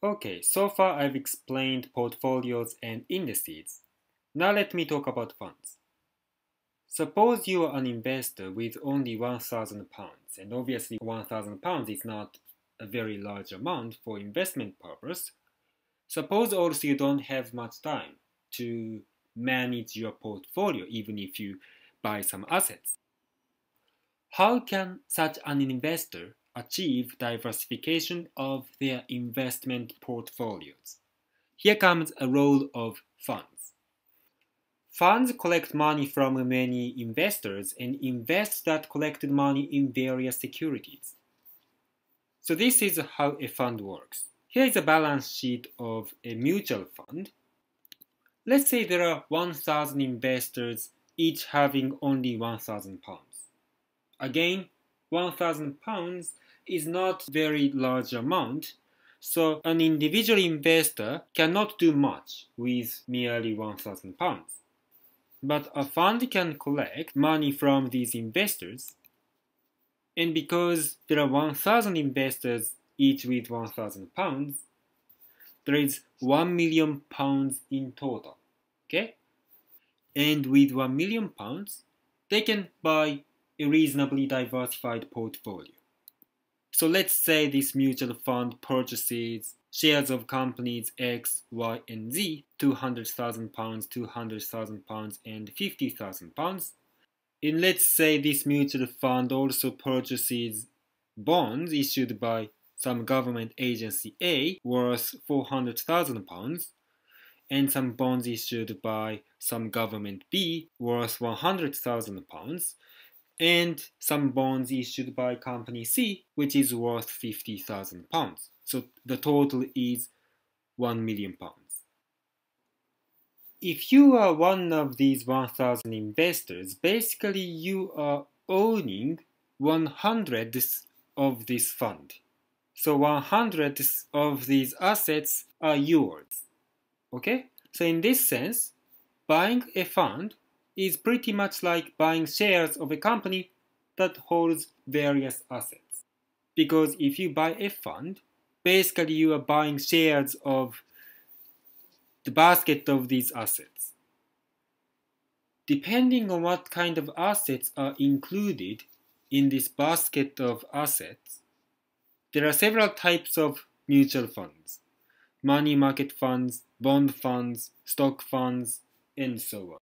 Okay, so far I've explained portfolios and indices. Now let me talk about funds. Suppose you are an investor with only £1,000, and obviously £1,000 is not a very large amount for investment purpose. Suppose also you don't have much time to manage your portfolio even if you buy some assets. How can such an investor achieve diversification of their investment portfolios? Here comes a role of funds. Funds collect money from many investors and invest that collected money in various securities. So this is how a fund works. Here is a balance sheet of a mutual fund. Let's say there are 1,000 investors, each having only £1,000. Again, £1,000 is not a very large amount, so an individual investor cannot do much with merely £1,000. But a fund can collect money from these investors, and because there are 1,000 investors, each with £1,000, there is £1 million in total. Okay? And with £1 million, they can buy a reasonably diversified portfolio. So let's say this mutual fund purchases shares of companies X, Y, and Z, £200,000, £200,000, and £50,000. And let's say this mutual fund also purchases bonds issued by some government agency A worth £400,000 and some bonds issued by some government B worth £100,000 and some bonds issued by company C which is worth £50,000. So the total is £1 million. If you are one of these 1,000 investors, basically you are owning 1/100th of this fund. So 1/100th of these assets are yours. Okay? So in this sense, buying a fund is pretty much like buying shares of a company that holds various assets. Because if you buy a fund, basically you are buying shares of the basket of these assets. Depending on what kind of assets are included in this basket of assets, there are several types of mutual funds: money market funds, bond funds, stock funds, and so on.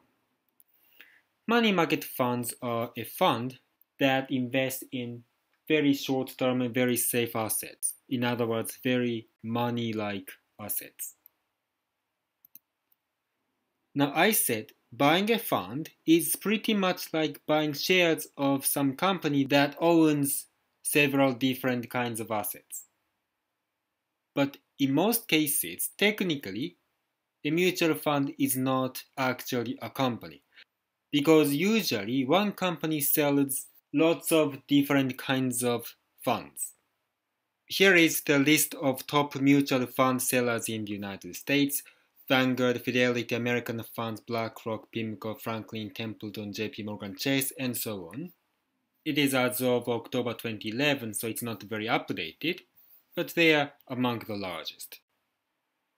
Money market funds are a fund that invests in very short-term and very safe assets. In other words, very money-like assets. Now I said buying a fund is pretty much like buying shares of some company that owns several different kinds of assets. But in most cases, technically, a mutual fund is not actually a company, because usually one company sells lots of different kinds of funds. Here is the list of top mutual fund sellers in the United States: Vanguard, Fidelity, American Funds, BlackRock, PIMCO, Franklin Templeton, JP Morgan Chase, and so on. It is as of October 2011, so it's not very updated, but they are among the largest.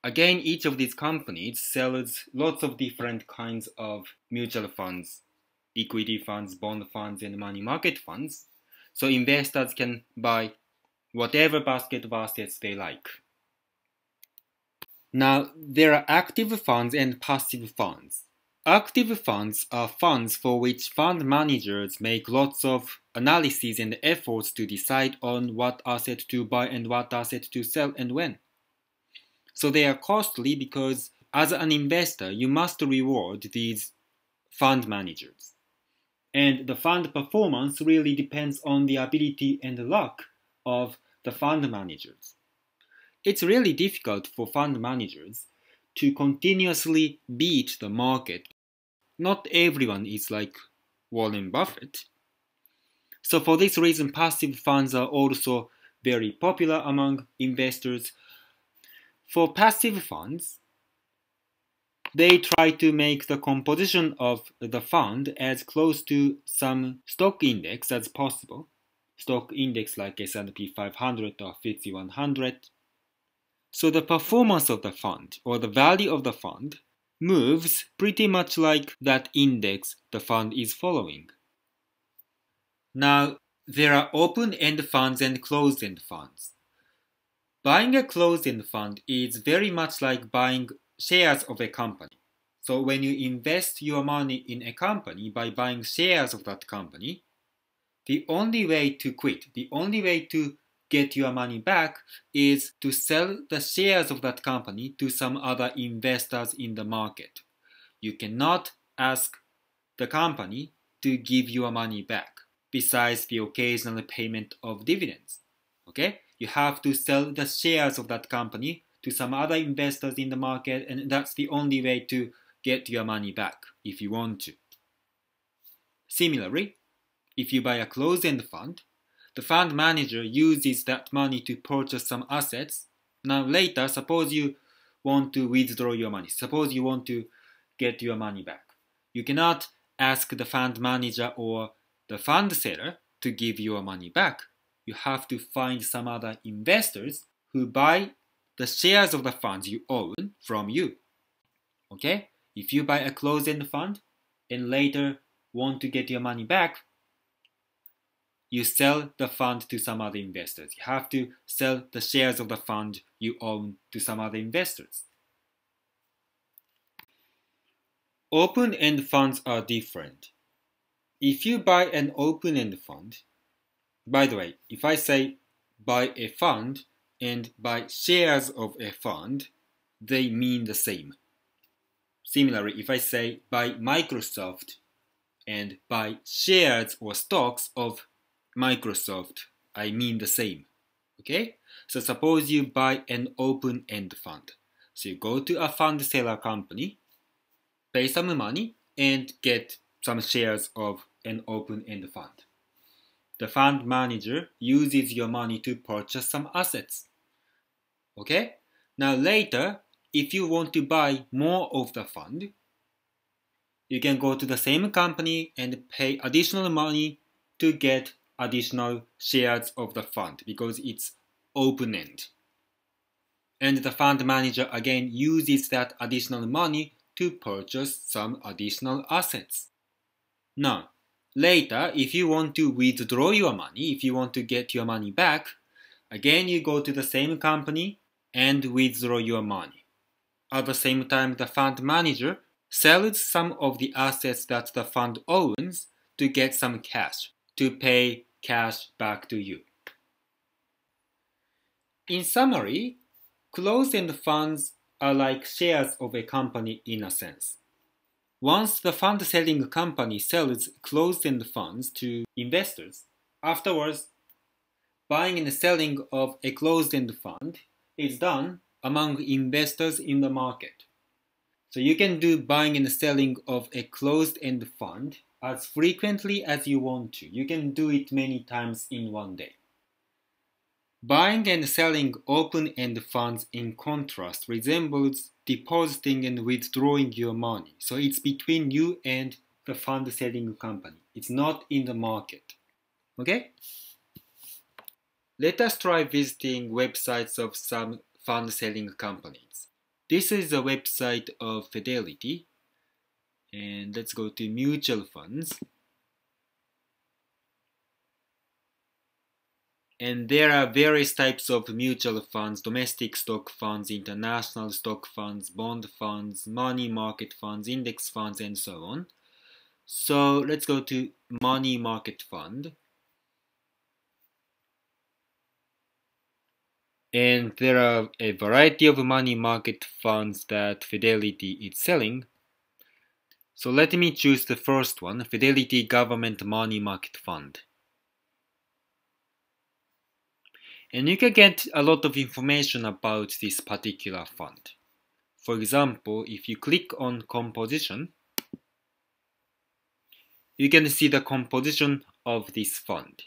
Again, each of these companies sells lots of different kinds of mutual funds, equity funds, bond funds, and money market funds, so investors can buy whatever basket of assets they like. Now, there are active funds and passive funds. Active funds are funds for which fund managers make lots of analysis and efforts to decide on what asset to buy and what asset to sell and when. So they are costly because as an investor, you must reward these fund managers. And the fund performance really depends on the ability and luck of the fund managers. It's really difficult for fund managers to continuously beat the market. Not everyone is like Warren Buffett. So for this reason, passive funds are also very popular among investors. For passive funds, they try to make the composition of the fund as close to some stock index as possible. Stock index like S&P 500 or FTSE 100. So the performance of the fund or the value of the fund moves pretty much like that index the fund is following. Now, there are open-end funds and closed-end funds. Buying a closed-end fund is very much like buying shares of a company. So when you invest your money in a company by buying shares of that company, the only way to quit, the only way to get your money back is to sell the shares of that company to some other investors in the market. You cannot ask the company to give your money back, besides the occasional payment of dividends. Okay? You have to sell the shares of that company to some other investors in the market, and that's the only way to get your money back if you want to. Similarly, if you buy a closed-end fund, the fund manager uses that money to purchase some assets. Now later, suppose you want to withdraw your money. Suppose you want to get your money back. You cannot ask the fund manager or the fund seller to give your money back. You have to find some other investors who buy the shares of the funds you own from you. Okay? If you buy a closed-end fund and later want to get your money back, you sell the fund to some other investors. You have to sell the shares of the fund you own to some other investors. Open-end funds are different. If you buy an open-end fund, by the way, if I say buy a fund and buy shares of a fund, they mean the same. Similarly, if I say buy Microsoft and buy shares or stocks of Microsoft, I mean the same. Okay? So suppose you buy an open-end fund. So you go to a fund seller company, pay some money, and get some shares of an open-end fund. The fund manager uses your money to purchase some assets. Okay? Now later, if you want to buy more of the fund, you can go to the same company and pay additional money to get additional shares of the fund because it's open-end. And the fund manager again uses that additional money to purchase some additional assets. Now, later, if you want to withdraw your money, if you want to get your money back, again you go to the same company and withdraw your money. At the same time, the fund manager sells some of the assets that the fund owns to get some cash, to pay cash back to you. In summary, closed-end funds are like shares of a company in a sense. Once the fund selling company sells closed-end funds to investors, afterwards, buying and selling of a closed-end fund is done among investors in the market. So you can do buying and selling of a closed-end fund as frequently as you want to. You can do it many times in one day. Buying and selling open-end funds in contrast resembles depositing and withdrawing your money. So it's between you and the fund selling company. It's not in the market. Okay? Let us try visiting websites of some fund selling companies. This is the website of Fidelity. And let's go to mutual funds. And there are various types of mutual funds: domestic stock funds, international stock funds, bond funds, money market funds, index funds, and so on. So let's go to money market fund. And there are a variety of money market funds that Fidelity is selling. So let me choose the first one, Fidelity Government Money Market Fund. And you can get a lot of information about this particular fund. For example, if you click on composition, you can see the composition of this fund.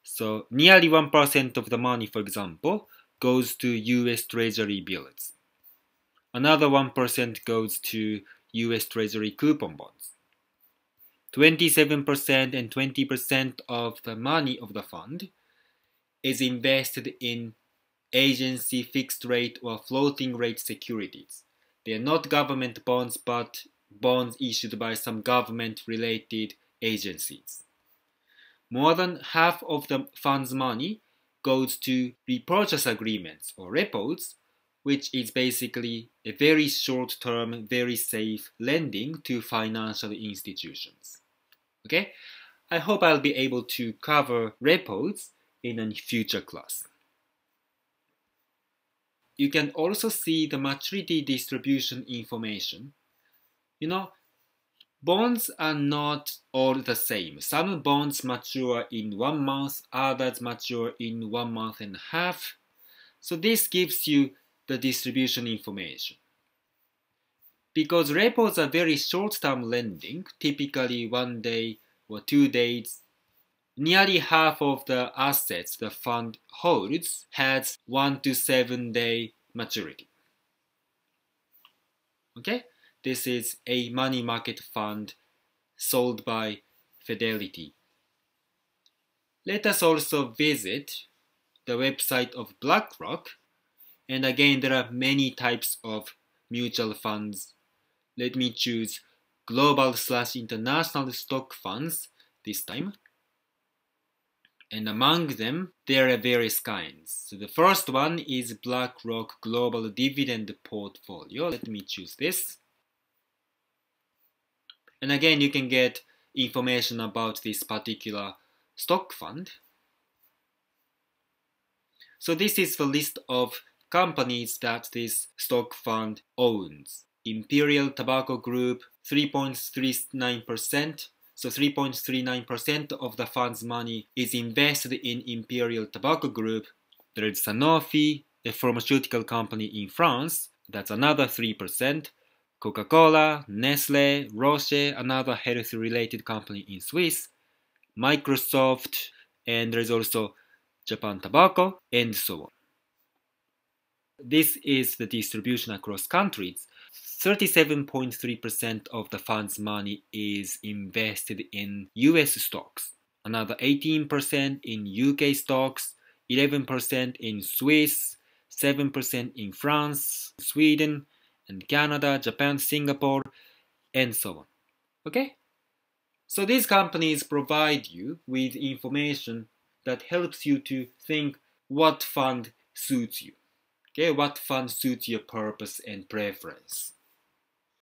So nearly 1% of the money, for example, goes to US Treasury bills. Another 1% goes to US Treasury coupon bonds. 27% and 20% of the money of the fund is invested in agency fixed rate or floating rate securities. They are not government bonds, but bonds issued by some government-related agencies. More than half of the fund's money goes to repurchase agreements or repos, which is basically a very short-term, very safe lending to financial institutions. Okay? I hope I'll be able to cover repos in a future class. You can also see the maturity distribution information. Bonds are not all the same. Some bonds mature in 1 month, others mature in 1 month and a half. So this gives you the distribution information. Because repos are very short-term lending, typically 1 day or 2 days, nearly half of the assets the fund holds has 1 to 7 day maturity. Okay? This is a money market fund sold by Fidelity. Let us also visit the website of BlackRock. And again, there are many types of mutual funds. Let me choose global/international stock funds this time. And among them, there are various kinds. So the first one is BlackRock Global Dividend Portfolio. Let me choose this. And again, you can get information about this particular stock fund. So this is the list of companies that this stock fund owns. Imperial Tobacco Group, 3.39%. So 3.39% of the fund's money is invested in Imperial Tobacco Group. There is Sanofi, a pharmaceutical company in France. That's another 3%. Coca-Cola, Nestle, Roche, another health-related company in Swiss, Microsoft, and there is also Japan Tobacco, and so on. This is the distribution across countries. 37.3% of the fund's money is invested in US stocks, another 18% in UK stocks, 11% in Swiss, 7% in France, Sweden, and Canada, Japan, Singapore, and so on. Okay? So these companies provide you with information that helps you to think what fund suits you. Okay? What fund suits your purpose and preference.